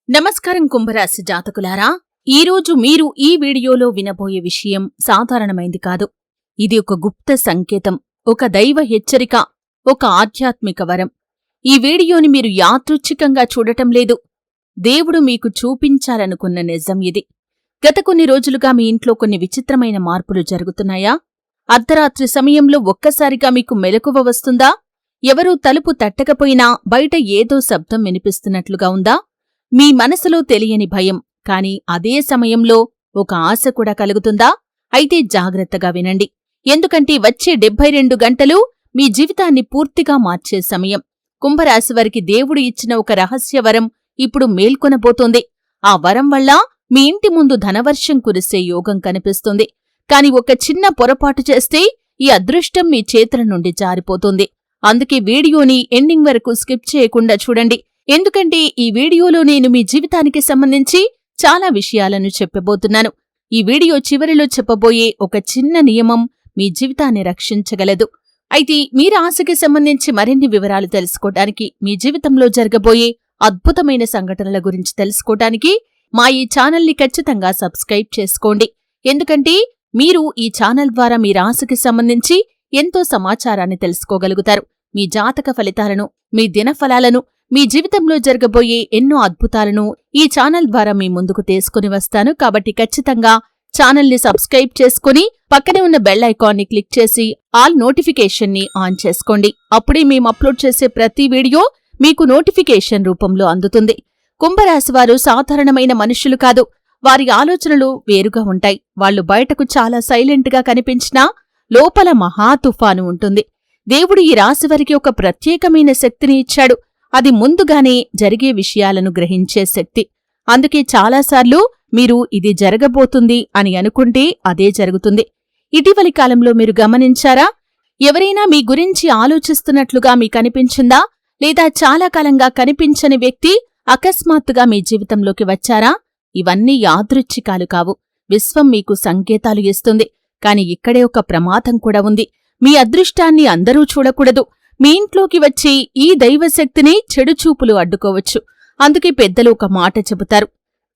నమస్కారం కుంభరాశి జాతకులారా, ఈరోజు మీరు ఈ వీడియోలో వినబోయే విషయం సాధారణమైంది కాదు. ఇది ఒక గుప్త సంకేతం, ఒక దైవ హెచ్చరిక, ఒక ఆధ్యాత్మిక వరం. ఈ వీడియోని మీరు యాదృచ్ఛికంగా చూడటం లేదు. దేవుడు మీకు చూపించాలనుకున్న నిజం ఇది. గత కొన్ని రోజులుగా మీ ఇంట్లో కొన్ని విచిత్రమైన మార్పులు జరుగుతున్నాయా? అర్ధరాత్రి సమయంలో ఒక్కసారిగా మీకు మెలకువ వస్తుందా? ఎవరూ తలుపు తట్టకపోయినా బయట ఏదో శబ్దం వినిపిస్తున్నట్లుగా ఉందా? మీ మనసులో తెలియని భయం, కాని అదే సమయంలో ఒక ఆశ కూడా కలుగుతుందా? అయితే జాగ్రత్తగా వినండి, ఎందుకంటే వచ్చే 72 గంటలు మీ జీవితాన్ని పూర్తిగా మార్చే సమయం. కుంభరాశివారికి దేవుడు ఇచ్చిన ఒక రహస్య వరం ఇప్పుడు మేల్కొనబోతోంది. ఆ వరం వల్ల మీ ఇంటి ముందు ధనవర్షం కురిసే యోగం కనిపిస్తుంది. కాని ఒక చిన్న పొరపాటు చేస్తే ఈ అదృష్టం మీ చేతుల నుండి జారిపోతుంది. అందుకే వీడియోని ఎండింగ్ వరకు స్కిప్ చేయకుండా చూడండి, ఎందుకంటే ఈ వీడియోలో నేను మీ జీవితానికి సంబంధించి చాలా విషయాలను చెప్పబోతున్నాను. ఈ వీడియో చివరిలో చెప్పబోయే ఒక చిన్న నియమం మీ జీవితాన్ని రక్షించగలదు. అయితే మీ రాశికి సంబంధించి మరిన్ని వివరాలు తెలుసుకోవడానికి, మీ జీవితంలో జరగబోయే అద్భుతమైన సంఘటనల గురించి తెలుసుకోవడానికి మా ఈ ఛానల్ని ఖచ్చితంగా సబ్స్క్రైబ్ చేసుకోండి. ఎందుకంటే మీరు ఈ ఛానల్ ద్వారా మీ రాశికి సంబంధించి ఎంతో సమాచారాన్ని తెలుసుకోగలుగుతారు. మీ జాతక ఫలితాలను, మీ దినఫలాలను, మీ జీవితంలో జరగబోయే ఎన్నో అద్భుతాలను ఈ ఛానల్ ద్వారా మీ ముందుకు తీసుకుని వస్తాను. కాబట్టి ఖచ్చితంగా ఛానల్ని సబ్స్క్రైబ్ చేసుకుని పక్కనే ఉన్న బెల్ ఐకాన్ని క్లిక్ చేసి ఆల్ నోటిఫికేషన్ని ఆన్ చేసుకోండి. అప్పుడే మేము అప్లోడ్ చేసే ప్రతి వీడియో మీకు నోటిఫికేషన్ రూపంలో అందుతుంది. కుంభరాశివారు సాధారణమైన మనుషులు కాదు. వారి ఆలోచనలు వేరుగా ఉంటాయి. వాళ్లు బయటకు చాలా సైలెంట్గా కనిపించినా లోపల మహా తుఫాను ఉంటుంది. దేవుడు ఈ రాశివారికి ఒక ప్రత్యేకమైన శక్తిని ఇచ్చాడు. అది ముందుగానే జరిగే విషయాలను గ్రహించే శక్తి. అందుకే చాలాసార్లు మీరు ఇది జరగబోతుంది అని అనుకుంటే అదే జరుగుతుంది. ఇటీవలి కాలంలో మీరు గమనించారా? ఎవరైనా మీ గురించి ఆలోచిస్తున్నట్లుగా మీకనిపించిందా? లేదా చాలా కాలంగా కనిపించని వ్యక్తి అకస్మాత్తుగా మీ జీవితంలోకి వచ్చారా? ఇవన్నీ యాదృచ్ఛికాలు కావు. విశ్వం మీకు సంకేతాలు ఇస్తుంది. కాని ఇక్కడే ఒక ప్రమాదం కూడా ఉంది. మీ అదృష్టాన్ని అందరూ చూడకూడదు. మీ ఇంట్లోకి వచ్చి ఈ దైవశక్తిని చెడుచూపులు అడ్డుకోవచ్చు. అందుకే పెద్దలు ఒక మాట చెబుతారు,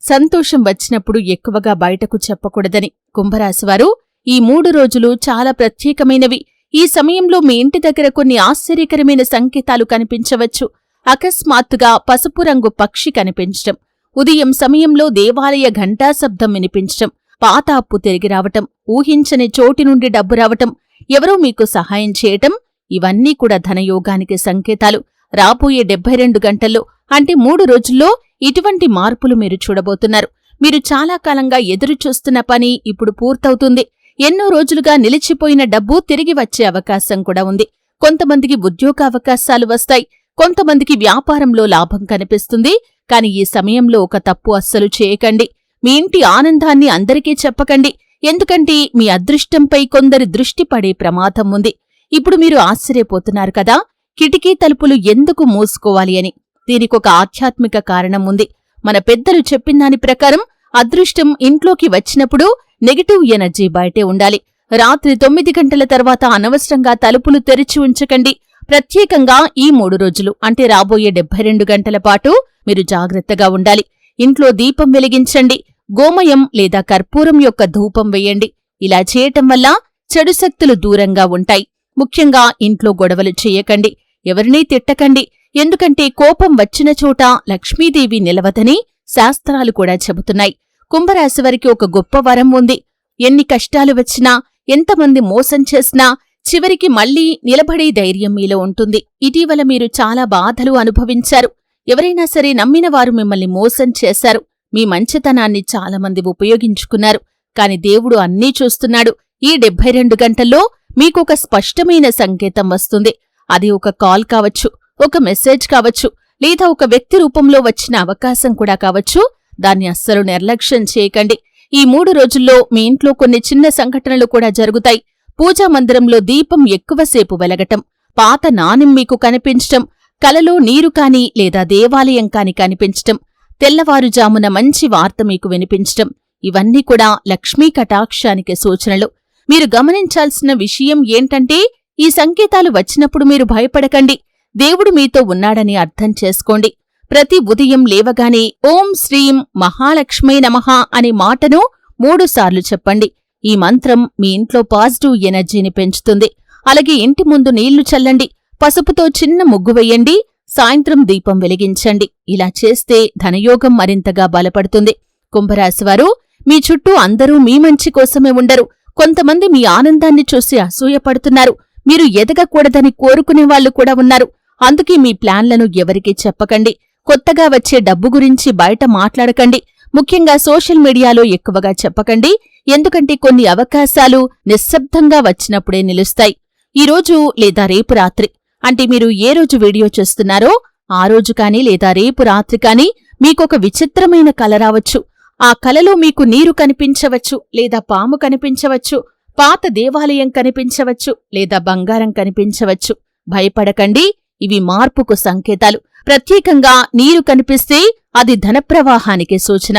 సంతోషం వచ్చినప్పుడు ఎక్కువగా బయటకు చెప్పకూడదని. కుంభరాశివారు, ఈ 3 రోజులు చాలా ప్రత్యేకమైనవి. ఈ సమయంలో మీ ఇంటి దగ్గర కొన్ని ఆశ్చర్యకరమైన సంకేతాలు కనిపించవచ్చు. అకస్మాత్తుగా పసుపు రంగు పక్షి కనిపించటం, ఉదయం సమయంలో దేవాలయ ఘంటాశబ్దం వినిపించటం, పాత అప్పు తిరిగి రావటం, ఊహించని చోటి నుండి డబ్బు రావటం, ఎవరో మీకు సహాయం చేయటం, ఇవన్నీ కూడా ధనయోగానికి సంకేతాలు. రాబోయే 72 గంటల్లో అంటే 3 రోజుల్లో ఇటువంటి మార్పులు మీరు చూడబోతున్నారు. మీరు చాలా కాలంగా ఎదురుచూస్తున్న పని ఇప్పుడు పూర్తవుతుంది. ఎన్నో రోజులుగా నిలిచిపోయిన డబ్బు తిరిగి వచ్చే అవకాశం కూడా ఉంది. కొంతమందికి ఉద్యోగావకాశాలు వస్తాయి. కొంతమందికి వ్యాపారంలో లాభం కనిపిస్తుంది. కాని ఈ సమయంలో ఒక తప్పు అస్సలు చేయకండి. మీ ఇంటి ఆనందాన్ని అందరికీ చెప్పకండి. ఎందుకంటే మీ అదృష్టంపై కొందరి దృష్టి పడే ప్రమాదం ఉంది. ఇప్పుడు మీరు ఆశ్చర్యపోతున్నారు కదా, కిటికీ తలుపులు ఎందుకు మూసుకోవాలి అని. దీనికొక ఆధ్యాత్మిక కారణం ఉంది. మన పెద్దలు చెప్పినదాని ప్రకారం అదృష్టం ఇంట్లోకి వచ్చినప్పుడు నెగటివ్ ఎనర్జీ బయటే ఉండాలి. రాత్రి 9 గంటల తర్వాత అనవసరంగా తలుపులు తెరిచి ఉంచకండి. ప్రత్యేకంగా ఈ 3 రోజులు అంటే రాబోయే 72 గంటల పాటు మీరు జాగ్రత్తగా ఉండాలి. ఇంట్లో దీపం వెలిగించండి. గోమయం లేదా కర్పూరం యొక్క ధూపం వేయండి. ఇలా చేయటం వల్ల చెడు శక్తులు దూరంగా ఉంటాయి. ముఖ్యంగా ఇంట్లో గొడవలు చేయకండి. ఎవరినీ తిట్టకండి. ఎందుకంటే కోపం వచ్చిన చోట లక్ష్మీదేవి నిలవదని శాస్త్రాలు కూడా చెబుతున్నాయి. కుంభరాశివారికి ఒక గొప్ప వరం ఉంది. ఎన్ని కష్టాలు వచ్చినా, ఎంతమంది మోసం చేసినా చివరికి మళ్లీ నిలబడే ధైర్యం మీలో ఉంటుంది. ఇటీవల మీరు చాలా బాధలు అనుభవించారు. ఎవరైనా సరే నమ్మిన వారు మిమ్మల్ని మోసం చేశారు. మీ మంచితనాన్ని చాలామంది ఉపయోగించుకున్నారు. కాని దేవుడు అన్నీ చూస్తున్నాడు. ఈ 72 గంటల్లో మీకొక స్పష్టమైన సంకేతం వస్తుంది. అది ఒక కాల్ కావచ్చు, ఒక మెసేజ్ కావచ్చు, లేదా ఒక వ్యక్తి రూపంలో వచ్చిన అవకాశం కూడా కావచ్చు. దాన్ని అస్సలు నిర్లక్ష్యం చేయకండి. ఈ 3 రోజుల్లో మీ ఇంట్లో కొన్ని చిన్న సంఘటనలు కూడా జరుగుతాయి. పూజా మందిరంలో దీపం ఎక్కువసేపు వెలగటం, పాత నాణెం మీకు కనిపించటం, కలలో నీరు కాని లేదా దేవాలయం కాని కనిపించటం, తెల్లవారుజామున మంచి వార్త మీకు వినిపించటం, ఇవన్నీ కూడా లక్ష్మీ కటాక్షానికి సూచనలు. మీరు గమనించాల్సిన విషయం ఏంటంటే, ఈ సంకేతాలు వచ్చినప్పుడు మీరు భయపడకండి. దేవుడు మీతో ఉన్నాడని అర్థం చేసుకోండి. ప్రతి ఉదయం లేవగానే ఓం శ్రీం మహాలక్ష్మీ నమః అనే మాటను 3 సార్లు చెప్పండి. ఈ మంత్రం మీ ఇంట్లో పాజిటివ్ ఎనర్జీని పెంచుతుంది. అలాగే ఇంటి ముందు నీళ్లు చల్లండి, పసుపుతో చిన్న ముగ్గు వెయ్యండి, సాయంత్రం దీపం వెలిగించండి. ఇలా చేస్తే ధనయోగం మరింతగా బలపడుతుంది. కుంభరాశివారు, మీ చుట్టూ అందరూ మీ మంచి కోసమే ఉండరు. కొంతమంది మీ ఆనందాన్ని చూసి అసూయపడుతున్నారు. మీరు ఎదగకూడదని కోరుకునేవాళ్లు కూడా ఉన్నారు. అందుకే మీ ప్లాన్లను ఎవరికీ చెప్పకండి. కొత్తగా వచ్చే డబ్బు గురించి బయట మాట్లాడకండి. ముఖ్యంగా సోషల్ మీడియాలో ఎక్కువగా చెప్పకండి. ఎందుకంటే కొన్ని అవకాశాలు నిశ్శబ్దంగా వచ్చినప్పుడే నిలుస్తాయి. ఈరోజు లేదా రేపు రాత్రి, అంటే మీరు ఏ రోజు వీడియో చూస్తున్నారో ఆ రోజు కాని లేదా రేపు రాత్రి కాని మీకొక విచిత్రమైన కల రావచ్చు. ఆ కలలో మీకు నీరు కనిపించవచ్చు, లేదా పాము కనిపించవచ్చు, పాత దేవాలయం కనిపించవచ్చు, లేదా బంగారం కనిపించవచ్చు. భయపడకండి, ఇవి మార్పుకు సంకేతాలు. ప్రత్యేకంగా నీరు కనిపిస్తే అది ధనప్రవాహానికి సూచన.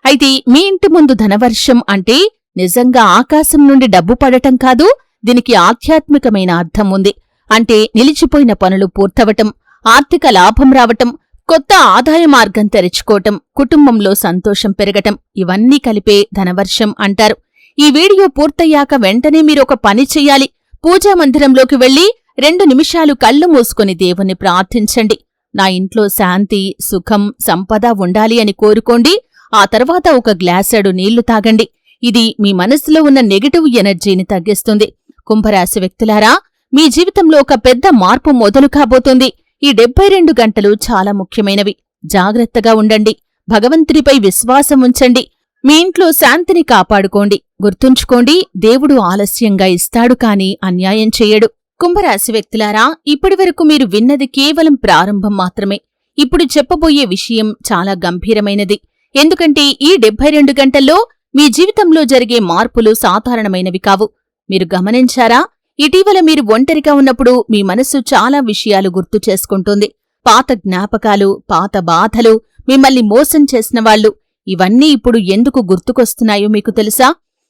అయితే మీ ఇంటి ముందు ధనవర్షం అంటే నిజంగా ఆకాశం నుండి డబ్బు పడటం కాదు, దీనికి ఆధ్యాత్మికమైన అర్థం ఉంది. అంటే నిలిచిపోయిన పనులు పూర్తవటం, ఆర్థిక లాభం రావటం, కొత్త ఆదాయ మార్గం తెరుచుకోవటం, కుటుంబంలో సంతోషం పెరగటం, ఇవన్నీ కలిపే ధనవర్షం అంటారు. ఈ వీడియో పూర్తయ్యాక వెంటనే మీరొక పని చెయ్యాలి. పూజా మందిరంలోకి వెళ్లి 2 నిమిషాలు కళ్ళు మూసుకుని దేవుణ్ణి ప్రార్థించండి. నా ఇంట్లో శాంతి, సుఖం, సంపద ఉండాలి అని కోరుకోండి. ఆ తర్వాత ఒక గ్లాసెడు నీళ్లు తాగండి. ఇది మీ మనసులో ఉన్న నెగటివ్ ఎనర్జీని తగ్గిస్తుంది. కుంభరాశి వ్యక్తులారా, మీ జీవితంలో ఒక పెద్ద మార్పు మొదలు కాబోతుంది. ఈ 72 గంటలు చాలా ముఖ్యమైనవి. జాగ్రత్తగా ఉండండి. భగవంతుడిపై విశ్వాసం ఉంచండి. మీ ఇంట్లో శాంతిని కాపాడుకోండి. గుర్తుంచుకోండి, దేవుడు ఆలస్యంగా ఇస్తాడు కాని అన్యాయం చెయ్యడు. కుంభరాశి వ్యక్తులారా, ఇప్పటివరకు మీరు విన్నది కేవలం ప్రారంభం మాత్రమే. ఇప్పుడు చెప్పబోయే విషయం చాలా గంభీరమైనది. ఎందుకంటే ఈ 72 గంటల్లో మీ జీవితంలో జరిగే మార్పులు సాధారణమైనవి కావు. మీరు గమనించారా? ఇటీవల మీరు ఒంటరిగా ఉన్నప్పుడు మీ మనస్సు చాలా విషయాలు గుర్తు చేసుకుంటుంది. పాత జ్ఞాపకాలు, పాత బాధలు, మిమ్మల్ని మోసం చేసినవాళ్లు, ఇవన్నీ ఇప్పుడు ఎందుకు గుర్తుకొస్తున్నాయో మీకు తెలుసా?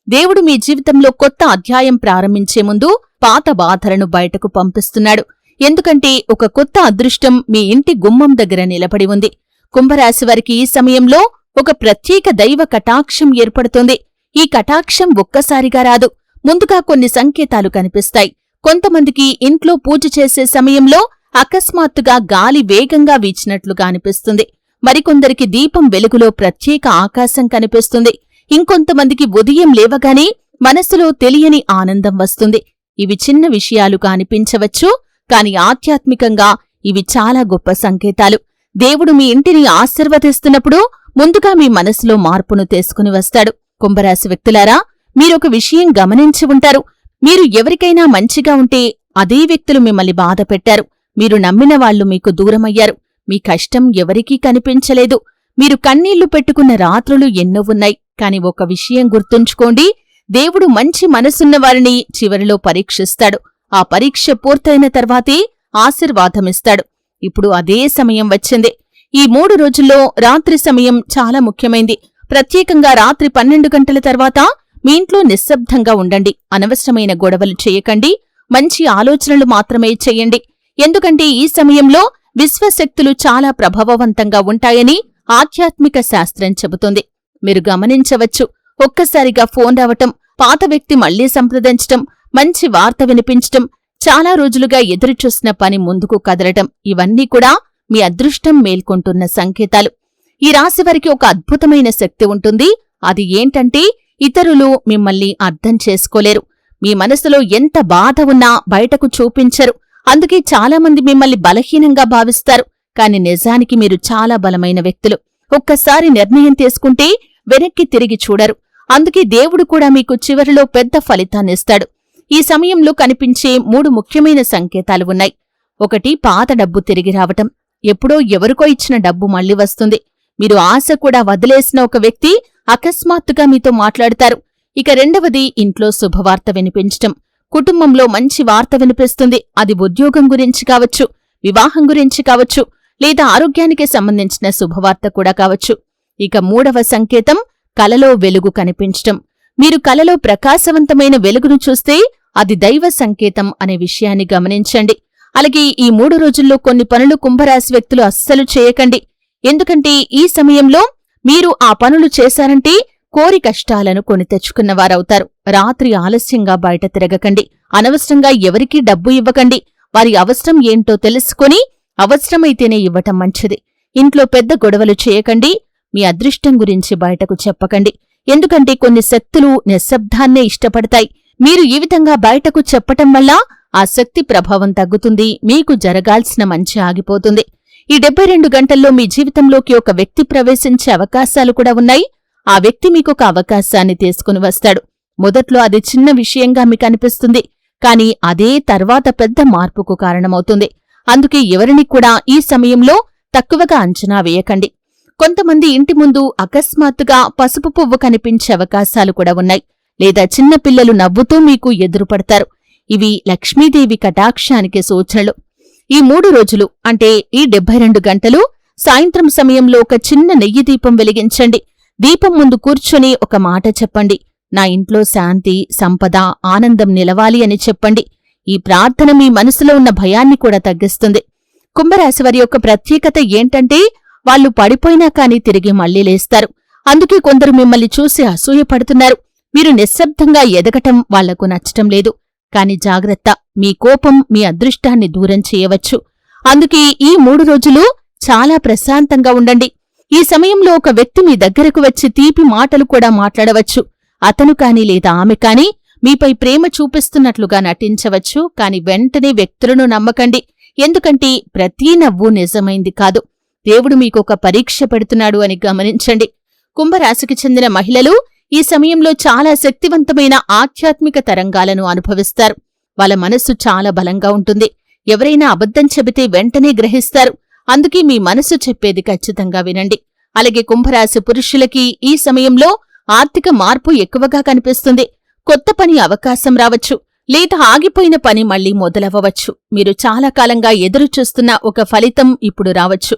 దేవుడు మీ జీవితంలో కొత్త అధ్యాయం ప్రారంభించే ముందు పాత బాధలను బయటకు పంపిస్తున్నాడు. ఎందుకంటే ఒక కొత్త అదృష్టం మీ ఇంటి గుమ్మం దగ్గర నిలబడి ఉంది. కుంభరాశివారికి ఈ సమయంలో ఒక ప్రత్యేక దైవ కటాక్షం ఏర్పడుతుంది. ఈ కటాక్షం ఒక్కసారిగా రాదు. ముందుగా కొన్ని సంకేతాలు కనిపిస్తాయి. కొంతమందికి ఇంట్లో పూజ చేసే సమయంలో అకస్మాత్తుగా గాలి వేగంగా వీచినట్లుగా అనిపిస్తుంది. మరికొందరికి దీపం వెలుగులో ప్రత్యేక ఆకాశం కనిపిస్తుంది. ఇంకొంతమందికి ఉదయం లేవగానే మనసులో తెలియని ఆనందం వస్తుంది. ఇవి చిన్న విషయాలుగా అనిపించవచ్చు, కాని ఆధ్యాత్మికంగా ఇవి చాలా గొప్ప సంకేతాలు. దేవుడు మీ ఇంటిని ఆశీర్వదిస్తున్నప్పుడు ముందుగా మీ మనసులో మార్పును తీసుకుని వస్తాడు. కుంభరాశి వ్యక్తులారా, మీరొక విషయం గమనించి ఉంటారు. మీరు ఎవరికైనా మంచిగా ఉంటే అదే వ్యక్తులు మిమ్మల్ని బాధ పెట్టారు. మీరు నమ్మిన వాళ్లు మీకు దూరమయ్యారు. మీ కష్టం ఎవరికీ కనిపించలేదు. మీరు కన్నీళ్లు పెట్టుకున్న రాత్రులు ఎన్నో ఉన్నాయి. కాని ఒక విషయం గుర్తుంచుకోండి, దేవుడు మంచి మనసున్నవారిని చివరిలో పరీక్షిస్తాడు. ఆ పరీక్ష పూర్తయిన తర్వాతే ఆశీర్వాదమిస్తాడు. ఇప్పుడు అదే సమయం వచ్చింది. ఈ 3 రోజుల్లో రాత్రి సమయం చాలా ముఖ్యమైంది. ప్రత్యేకంగా రాత్రి 12 గంటల తర్వాత మీ ఇంట్లో నిశ్శబ్దంగా ఉండండి. అనవసరమైన గొడవలు చేయకండి. మంచి ఆలోచనలు మాత్రమే చెయ్యండి. ఎందుకంటే ఈ సమయంలో విశ్వశక్తులు చాలా ప్రభావవంతంగా ఉంటాయని ఆధ్యాత్మిక శాస్త్రం చెబుతుంది. మీరు గమనించవచ్చు, ఒక్కసారిగా ఫోన్ రావటం, పాత వ్యక్తి మళ్లీ సంప్రదించటం, మంచి వార్త వినిపించటం, చాలా రోజులుగా ఎదురుచూసిన పని ముందుకు కదలటం, ఇవన్నీ కూడా మీ అదృష్టం మేల్కొంటున్న సంకేతాలు. ఈ రాశివారికి ఒక అద్భుతమైన శక్తి ఉంటుంది. అది ఏంటంటే, ఇతరులు మిమ్మల్ని అర్థం చేసుకోలేరు. మీ మనసులో ఎంత బాధ ఉన్నా బయటకు చూపించరు. అందుకే చాలామంది మిమ్మల్ని బలహీనంగా భావిస్తారు. కాని నిజానికి మీరు చాలా బలమైన వ్యక్తులు. ఒక్కసారి నిర్ణయం తీసుకుంటే వెనక్కి తిరిగి చూడరు. అందుకే దేవుడు కూడా మీకు చివరిలో పెద్ద ఫలితాన్నిస్తాడు. ఈ సమయంలో కనిపించే 3 ముఖ్యమైన సంకేతాలు ఉన్నాయి. 1, పాత డబ్బు తిరిగి రావటం. ఎప్పుడో ఎవరికో ఇచ్చిన డబ్బు మళ్లీ వస్తుంది. మీరు ఆశ కూడా వదిలేసిన ఒక వ్యక్తి అకస్మాత్తుగా మీతో మాట్లాడతారు. ఇక 2వది, ఇంట్లో శుభవార్త వినిపించటం. కుటుంబంలో మంచి వార్త వినిపిస్తుంది. అది ఉద్యోగం గురించి కావచ్చు, వివాహం గురించి కావచ్చు, లేదా ఆరోగ్యానికి సంబంధించిన శుభవార్త కూడా కావచ్చు. ఇక 3వ సంకేతం, కలలో వెలుగు కనిపించటం. మీరు కలలో ప్రకాశవంతమైన వెలుగును చూస్తే అది దైవ సంకేతం అనే విషయాన్ని గమనించండి. అలాగే ఈ 3 రోజుల్లో కొన్ని పనులు కుంభరాశి వ్యక్తులు అస్సలు చేయకండి. ఎందుకంటే ఈ సమయంలో మీరు ఆ పనులు చేశారంటే కోరి కష్టాలను కొని తెచ్చుకున్నవారవుతారు. రాత్రి ఆలస్యంగా బయట తిరగకండి. అనవసరంగా ఎవరికీ డబ్బు ఇవ్వకండి. వారి అవసరం ఏంటో తెలుసుకొని అవసరమైతేనే ఇవ్వటం మంచిది. ఇంట్లో పెద్ద గొడవలు చేయకండి. మీ అదృష్టం గురించి బయటకు చెప్పకండి. ఎందుకంటే కొన్ని శక్తులు నిశ్శబ్దాన్నే ఇష్టపడతాయి. మీరు ఈ విధంగా బయటకు చెప్పటం వల్ల ఆ శక్తి ప్రభావం తగ్గుతుంది. మీకు జరగాల్సిన మంచి ఆగిపోతుంది. ఈ 72 గంటల్లో మీ జీవితంలోకి ఒక వ్యక్తి ప్రవేశించే అవకాశాలు కూడా ఉన్నాయి. ఆ వ్యక్తి మీకొక అవకాశాన్ని తీసుకుని వస్తాడు. మొదట్లో అది చిన్న విషయంగా మీకు అనిపిస్తుంది. కాని అదే తర్వాత పెద్ద మార్పుకు కారణమవుతుంది. అందుకే ఎవరిని కూడా ఈ సమయంలో తక్కువగా అంచనా వేయకండి. కొంతమంది ఇంటి ముందు అకస్మాత్తుగా పసుపు పువ్వు కనిపించే అవకాశాలు కూడా ఉన్నాయి. లేదా చిన్నపిల్లలు నవ్వుతూ మీకు ఎదురుపడతారు. ఇవి లక్ష్మీదేవి కటాక్షానికి సూచనలు. ఈ 3 రోజులు అంటే ఈ 72 గంటలు సాయంత్రం సమయంలో ఒక చిన్న నెయ్యి దీపం వెలిగించండి. దీపం ముందు కూర్చొని ఒక మాట చెప్పండి. నా ఇంట్లో శాంతి, సంపద, ఆనందం నిలవాలి అని చెప్పండి. ఈ ప్రార్థన మీ మనసులో ఉన్న భయాన్ని కూడా తగ్గిస్తుంది. కుంభరాశివారి యొక్క ప్రత్యేకత ఏంటంటే వాళ్ళు పడిపోయినా కాని తిరిగి మళ్లీ లేస్తారు. అందుకే కొందరు మిమ్మల్ని చూసి అసూయపడుతున్నారు. మీరు నిశ్శబ్దంగా ఎదగటం వాళ్లకు నచ్చటం లేదు. కాని జాగ్రత్త, మీ కోపం మీ అదృష్టాన్ని దూరం చేయవచ్చు. అందుకే ఈ 3 రోజులు చాలా ప్రశాంతంగా ఉండండి. ఈ సమయంలో ఒక వ్యక్తి మీ దగ్గరకు వచ్చి తీపి మాటలు కూడా మాట్లాడవచ్చు. అతను కాని లేదా ఆమె కాని మీపై ప్రేమ చూపిస్తున్నట్లుగా నటించవచ్చు. కాని వెంటనే వ్యక్తులను నమ్మకండి. ఎందుకంటే ప్రతి నవ్వు నిజమైంది కాదు. దేవుడు మీకొక పరీక్ష పెడుతున్నాడు అని గమనించండి. కుంభరాశికి చెందిన మహిళలు ఈ సమయంలో చాలా శక్తివంతమైన ఆధ్యాత్మిక తరంగాలను అనుభవిస్తారు. వాళ్ళ మనస్సు చాలా బలంగా ఉంటుంది. ఎవరైనా అబద్ధం చెబితే వెంటనే గ్రహిస్తారు. అందుకే మీ మనసు చెప్పేది ఖచ్చితంగా వినండి. అలాగే కుంభరాశి పురుషులకి ఈ సమయంలో ఆర్థిక మార్పు ఎక్కువగా కనిపిస్తుంది. కొత్త పని అవకాశం రావచ్చు. లేదా ఆగిపోయిన పని మళ్లీ మొదలవ్వవచ్చు. మీరు చాలా కాలంగా ఎదురుచూస్తున్న ఒక ఫలితం ఇప్పుడు రావచ్చు.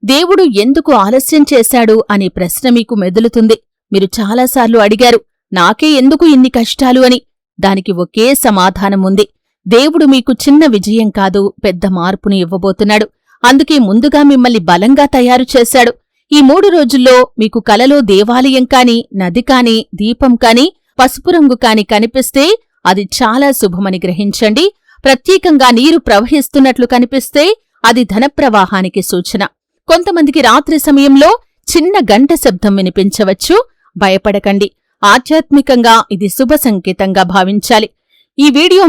దేవుడు ఎందుకు ఆలస్యం చేశాడు అనే ప్రశ్న మీకు మెదులుతుంది. మీరు చాలాసార్లు అడిగారు, నాకే ఎందుకు ఇన్ని కష్టాలు అని. దానికి ఒకే సమాధానం ఉంది. దేవుడు మీకు చిన్న విజయం కాదు, పెద్ద మార్పుని ఇవ్వబోతున్నాడు. అందుకే ముందుగా మిమ్మల్ని బలంగా తయారు చేశాడు. ఈ 3 రోజుల్లో మీకు కలలో దేవాలయం కాని, నది కాని, దీపం కాని, పసుపు రంగు కాని కనిపిస్తే అది చాలా శుభమని గ్రహించండి. ప్రత్యేకంగా నీరు ప్రవహిస్తున్నట్లు కనిపిస్తే అది ధనప్రవాహానికి సూచన. కొంతమందికి రాత్రి సమయంలో చిన్న గంట శబ్దం వినిపించవచ్చు. భయపడకండి. ఆధ్యాత్మికంగా ఇది శుభ సంకేతంగా భావించాలి. ఈ వీడియో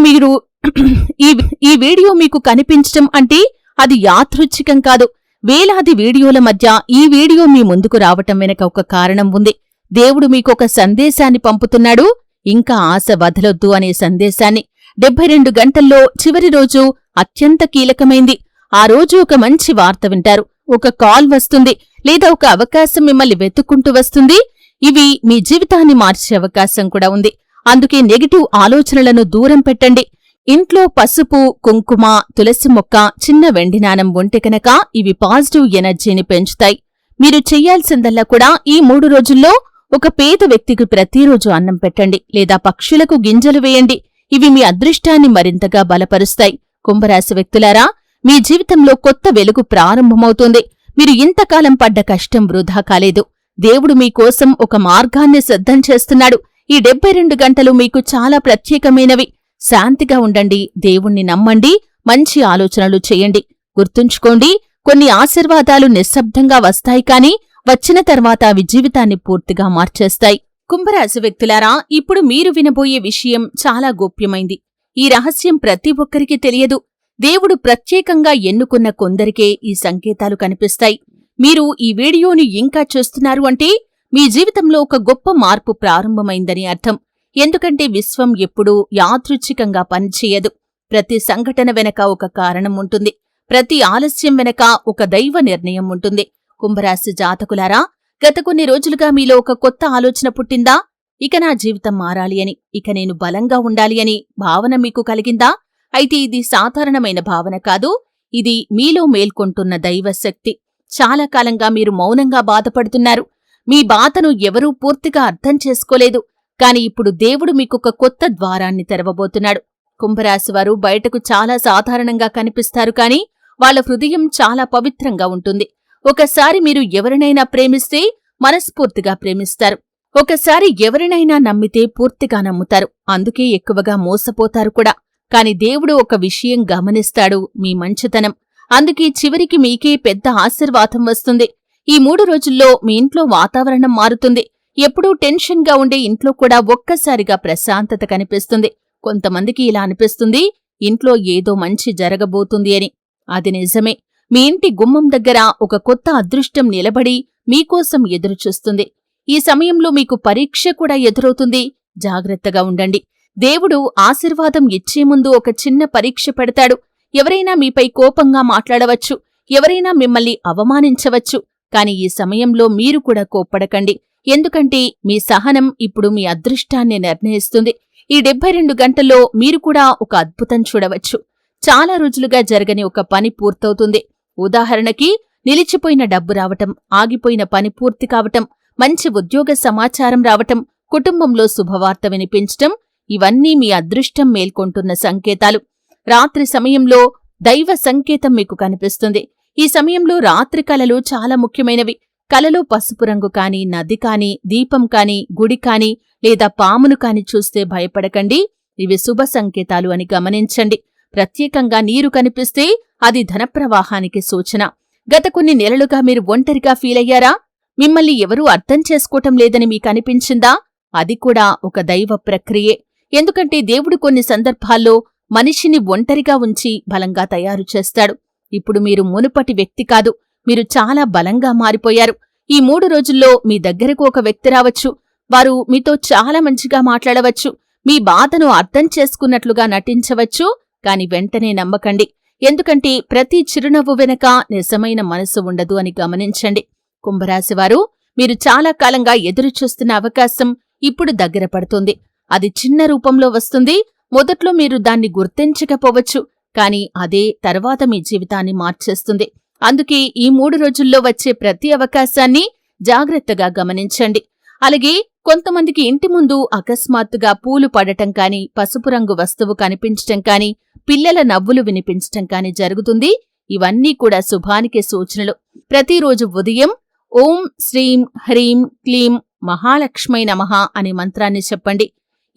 మీకు కనిపించటం అంటే అది యాదృచ్ఛికం కాదు. వేలాది వీడియోల మధ్య ఈ వీడియో మీ ముందుకు రావటం వెనక ఒక కారణం ఉంది. దేవుడు మీకొక సందేశాన్ని పంపుతున్నాడు. ఇంకా ఆశ వదలొద్దు అనే సందేశాన్ని. 72 గంటల్లో చివరి రోజు అత్యంత కీలకమైంది. ఆ రోజు ఒక మంచి వార్త వింటారు. ఒక కాల్ వస్తుంది. లేదా ఒక అవకాశం మిమ్మల్ని వెతుక్కుంటూ వస్తుంది. ఇవి మీ జీవితాన్ని మార్చే అవకాశం కూడా ఉంది. అందుకే నెగటివ్ ఆలోచనలను దూరం పెట్టండి. ఇంట్లో పసుపు, కుంకుమ, తులసి మొక్క, చిన్న వెండి నాణం ఉంటే కనుక ఇవి పాజిటివ్ ఎనర్జీని పెంచుతాయి. మీరు చెయ్యాల్సిందల్లా కూడా ఈ 3 రోజుల్లో ఒక పేద వ్యక్తికి ప్రతిరోజు అన్నం పెట్టండి. లేదా పక్షులకు గింజలు వేయండి. ఇవి మీ అదృష్టాన్ని మరింతగా బలపరుస్తాయి. కుంభరాశి వ్యక్తులారా, మీ జీవితంలో కొత్త వెలుగు ప్రారంభమవుతుంది. మీరు ఇంతకాలం పడ్డ కష్టం వృధా కాలేదు. దేవుడు మీకోసం ఒక మార్గాన్ని సిద్ధం చేస్తున్నాడు. ఈ 72 గంటలు మీకు చాలా ప్రత్యేకమైనవి. శాంతిగా ఉండండి. దేవుణ్ణి నమ్మండి. మంచి ఆలోచనలు చేయండి. గుర్తుంచుకోండి, కొన్ని ఆశీర్వాదాలు నిశ్శబ్దంగా వస్తాయి కాని వచ్చిన తర్వాత అవి జీవితాన్ని పూర్తిగా మార్చేస్తాయి. కుంభరాశి వ్యక్తులారా, ఇప్పుడు మీరు వినబోయే విషయం చాలా గోప్యమైంది. ఈ రహస్యం ప్రతి ఒక్కరికి తెలియదు. దేవుడు ప్రత్యేకంగా ఎన్నుకున్న కొందరికే ఈ సంకేతాలు కనిపిస్తాయి. మీరు ఈ వీడియోని ఇంకా చూస్తున్నారు అంటే మీ జీవితంలో ఒక గొప్ప మార్పు ప్రారంభమైందని అర్థం. ఎందుకంటే విశ్వం ఎప్పుడూ యాదృచ్ఛికంగా పనిచేయదు. ప్రతి సంఘటన వెనక ఒక కారణం ఉంటుంది. ప్రతి ఆలస్యం వెనక ఒక దైవ నిర్ణయం ఉంటుంది. కుంభరాశి జాతకులారా, గత కొన్ని రోజులుగా మీలో ఒక కొత్త ఆలోచన పుట్టిందా? ఇక నా జీవితం మారాలి అని, ఇక నేను బలంగా ఉండాలి అని భావన మీకు కలిగిందా? అయితే ఇది సాధారణమైన భావన కాదు. ఇది మీలో మేల్కొంటున్న దైవశక్తి. చాలా కాలంగా మీరు మౌనంగా బాధపడుతున్నారు. మీ బాధను ఎవరూ పూర్తిగా అర్థం చేసుకోలేదు. కాని ఇప్పుడు దేవుడు మీకొక కొత్త ద్వారాన్ని తెరవబోతున్నాడు. కుంభరాశివారు బయటకు చాలా సాధారణంగా కనిపిస్తారు కాని వాళ్ల హృదయం చాలా పవిత్రంగా ఉంటుంది. ఒకసారి మీరు ఎవరినైనా ప్రేమిస్తే మనస్ఫూర్తిగా ప్రేమిస్తారు. ఒకసారి ఎవరినైనా నమ్మితే పూర్తిగా నమ్ముతారు. అందుకే ఎక్కువగా మోసపోతారు కూడా. కాని దేవుడు ఒక విషయం గమనిస్తాడు, మీ మంచితనం. అందుకే చివరికి మీకే పెద్ద ఆశీర్వాదం వస్తుంది. ఈ 3 రోజుల్లో మీ ఇంట్లో వాతావరణం మారుతుంది. ఎప్పుడూ టెన్షన్గా ఉండే ఇంట్లో కూడా ఒక్కసారిగా ప్రశాంతత కనిపిస్తుంది. కొంతమందికి ఇలా అనిపిస్తుంది, ఇంట్లో ఏదో మంచి జరగబోతుంది అని. అది నిజమే. మీ ఇంటి గుమ్మం దగ్గర ఒక కొత్త అదృష్టం నిలబడి మీకోసం ఎదురుచూస్తుంది. ఈ సమయంలో మీకు పరీక్ష కూడా ఎదురవుతుంది. జాగ్రత్తగా ఉండండి. దేవుడు ఆశీర్వాదం ఇచ్చే ముందు ఒక చిన్న పరీక్ష పెడతాడు. ఎవరైనా మీపై కోపంగా మాట్లాడవచ్చు, ఎవరైనా మిమ్మల్ని అవమానించవచ్చు. కాని ఈ సమయంలో మీరు కూడా కోప్పడకండి. ఎందుకంటే మీ సహనం ఇప్పుడు మీ అదృష్టాన్ని నిర్ణయిస్తుంది. ఈ 72 గంటల్లో మీరు కూడా ఒక అద్భుతం చూడవచ్చు. చాలా రోజులుగా జరగని ఒక పని పూర్తవుతుంది. ఉదాహరణకి, నిలిచిపోయిన డబ్బు రావటం, ఆగిపోయిన పని పూర్తి కావటం, మంచి ఉద్యోగ సమాచారం రావటం, కుటుంబంలో శుభవార్త వినిపించటం, ఇవన్నీ మీ అదృష్టం మేల్కొంటున్న సంకేతాలు. రాత్రి సమయంలో దైవ సంకేతం మీకు కనిపిస్తుంది. ఈ సమయంలో రాత్రి కలలు చాలా ముఖ్యమైనవి. కలలో పసుపు రంగు కాని, నది కాని, దీపం కాని, గుడి కాని లేదా పామును కాని చూస్తే భయపడకండి. ఇవి శుభ సంకేతాలు అని గమనించండి. ప్రత్యేకంగా నీరు కనిపిస్తే అది ధనప్రవాహానికి సూచన. గత కొన్ని నెలలుగా మీరు ఒంటరిగా ఫీలయ్యారా? మిమ్మల్ని ఎవరూ అర్థం చేసుకోవటం లేదని మీకనిపించిందా? అది కూడా ఒక దైవ ప్రక్రియే. ఎందుకంటే దేవుడు కొన్ని సందర్భాల్లో మనిషిని ఒంటరిగా ఉంచి బలంగా తయారు చేస్తాడు. ఇప్పుడు మీరు మునుపటి వ్యక్తి కాదు, మీరు చాలా బలంగా మారిపోయారు. ఈ 3 రోజుల్లో మీ దగ్గరకు ఒక వ్యక్తి రావచ్చు. వారు మీతో చాలా మంచిగా మాట్లాడవచ్చు, మీ బాధను అర్థం చేసుకున్నట్లుగా నటించవచ్చు. కాని వెంటనే నమ్మకండి. ఎందుకంటే ప్రతి చిరునవ్వు వెనక నిజమైన మనసు ఉండదు అని గమనించండి. కుంభరాశివారు, మీరు చాలా కాలంగా ఎదురుచూస్తున్న అవకాశం ఇప్పుడు దగ్గర పడుతుంది. అది చిన్న రూపంలో వస్తుంది. మొదట్లో మీరు దాన్ని గుర్తించకపోవచ్చు, కాని అదే తర్వాత మీ జీవితాన్ని మార్చేస్తుంది. అందుకే ఈ 3 రోజుల్లో వచ్చే ప్రతి అవకాశాన్ని జాగ్రత్తగా గమనించండి. అలాగే కొంతమందికి ఇంటి ముందు అకస్మాత్తుగా పూలు పడటం కాని, పసుపు రంగు వస్తువు కనిపించటం కాని, పిల్లల నవ్వులు వినిపించటం కాని జరుగుతుంది. ఇవన్నీ కూడా శుభానికి సూచనలు. ప్రతిరోజు ఉదయం ఓం శ్రీం హ్రీం క్లీం మహాలక్ష్మై నమః అనే మంత్రాన్ని చెప్పండి.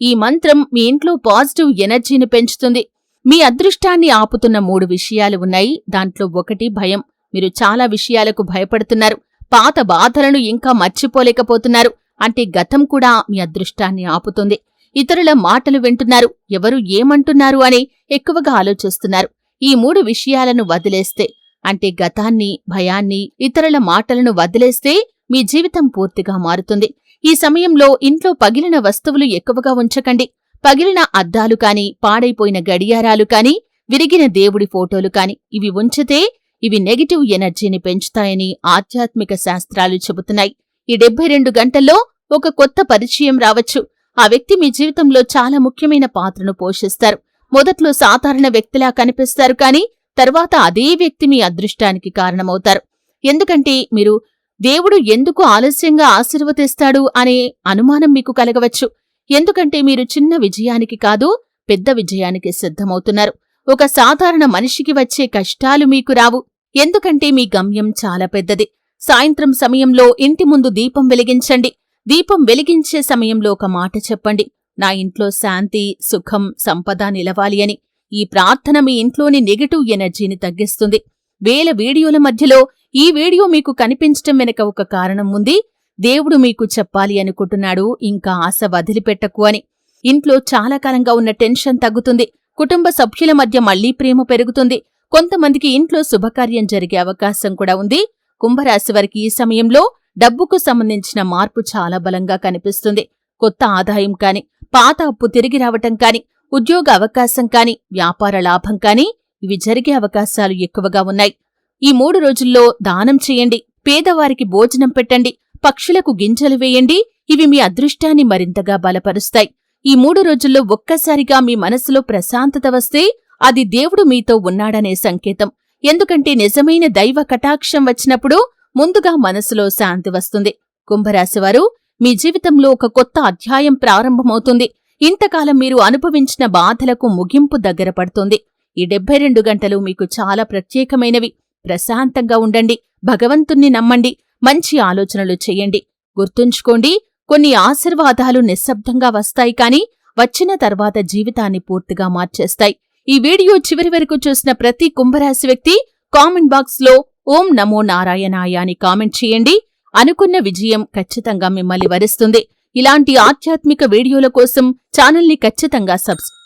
ఈ మంత్రం మీ ఇంట్లో పాజిటివ్ ఎనర్జీని పెంచుతుంది. మీ అదృష్టాన్ని ఆపుతున్న 3 విషయాలు ఉన్నాయి. దాంట్లో ఒకటి భయం. మీరు చాలా విషయాలకు భయపడుతున్నారు. పాత బాధలను ఇంకా మర్చిపోలేకపోతున్నారు. అంటే గతం కూడా మీ అదృష్టాన్ని ఆపుతుంది. ఇతరుల మాటలు వింటున్నారు, ఎవరు ఏమంటున్నారు అని ఎక్కువగా ఆలోచిస్తున్నారు. ఈ 3 విషయాలను వదిలేస్తే, అంటే గతాన్ని, భయాన్ని, ఇతరుల మాటలను వదిలేస్తే మీ జీవితం పూర్తిగా మారుతుంది. ఈ సమయంలో ఇంట్లో పగిలిన వస్తువులు ఎక్కువగా ఉంచకండి. పగిలిన అద్దాలు కాని, పాడైపోయిన గడియారాలు కాని, విరిగిన దేవుడి ఫోటోలు కాని ఇవి ఉంచితే ఇవి నెగటివ్ ఎనర్జీని పెంచుతాయని ఆధ్యాత్మిక శాస్త్రాలు చెబుతున్నాయి. ఈ 72 గంటల్లో ఒక కొత్త పరిచయం రావచ్చు. ఆ వ్యక్తి మీ జీవితంలో చాలా ముఖ్యమైన పాత్రను పోషిస్తారు. మొదట్లో సాధారణ వ్యక్తిలా కనిపిస్తారు, కాని తర్వాత అదే వ్యక్తి మీ అదృష్టానికి కారణమవుతారు. ఎందుకంటే మీరు దేవుడు ఎందుకు ఆలస్యంగా ఆశీర్వదిస్తాడు అనే అనుమానం మీకు కలగవచ్చు. ఎందుకంటే మీరు చిన్న విజయానికి కాదు, పెద్ద విజయానికి సిద్ధమవుతున్నారు. ఒక సాధారణ మనిషికి వచ్చే కష్టాలు మీకు రావు. ఎందుకంటే మీ గమ్యం చాలా పెద్దది. సాయంత్రం సమయంలో ఇంటి ముందు దీపం వెలిగించండి. దీపం వెలిగించే సమయంలో ఒక మాట చెప్పండి, నా ఇంట్లో శాంతి, సుఖం, సంపద నిలవాలి అని. ఈ ప్రార్థన మీ ఇంట్లోని నెగటివ్ ఎనర్జీని తగ్గిస్తుంది. వేల వీడియోల మధ్యలో ఈ వీడియో మీకు కనిపించటం వెనక ఒక కారణం ఉంది. దేవుడు మీకు చెప్పాలి అనుకుంటున్నాడు, ఇంకా ఆశ వదిలిపెట్టకు అని. ఇంట్లో చాలా కాలంగా ఉన్న టెన్షన్ తగ్గుతుంది. కుటుంబ సభ్యుల మధ్య మళ్లీ ప్రేమ పెరుగుతుంది. కొంతమందికి ఇంట్లో శుభకార్యం జరిగే అవకాశం కూడా ఉంది. కుంభరాశివారికి ఈ సమయంలో డబ్బుకు సంబంధించిన మార్పు చాలా బలంగా కనిపిస్తుంది. కొత్త ఆదాయం కాని, పాత అప్పు తిరిగి రావటం కాని, ఉద్యోగ అవకాశం కాని, వ్యాపార లాభం కాని ఇవి జరిగే అవకాశాలు ఎక్కువగా ఉన్నాయి. ఈ 3 రోజుల్లో దానం చేయండి, పేదవారికి భోజనం పెట్టండి, పక్షులకు గింజలు వేయండి. ఇవి మీ అదృష్టాన్ని మరింతగా బలపరుస్తాయి. ఈ 3 రోజుల్లో ఒక్కసారిగా మీ మనసులో ప్రశాంతత వస్తే అది దేవుడు మీతో ఉన్నాడనే సంకేతం. ఎందుకంటే నిజమైన దైవ కటాక్షం వచ్చినప్పుడు ముందుగా మనసులో శాంతి వస్తుంది. కుంభరాశివారు, మీ జీవితంలో ఒక కొత్త అధ్యాయం ప్రారంభమవుతుంది. ఇంతకాలం మీరు అనుభవించిన బాధలకు ముగింపు దగ్గర పడుతుంది. ఈ 72 గంటలు మీకు చాలా ప్రత్యేకమైనవి. ప్రశాంతంగా ఉండండి, భగవంతుణ్ణి నమ్మండి, మంచి ఆలోచనలు చెయ్యండి. గుర్తుంచుకోండి, కొన్ని ఆశీర్వాదాలు నిశ్శబ్దంగా వస్తాయి కాని వచ్చిన తర్వాత జీవితాన్ని పూర్తిగా మార్చేస్తాయి. ఈ వీడియో చివరి వరకు చూసిన ప్రతి కుంభరాశి వ్యక్తి కామెంట్ బాక్స్లో ఓం నమో నారాయణాయ అని కామెంట్ చేయండి. అనుకున్న విజయం ఖచ్చితంగా మిమ్మల్ని వరిస్తుంది. ఇలాంటి ఆధ్యాత్మిక వీడియోల కోసం ఛానల్ని ఖచ్చితంగా సబ్స్క్రైబ్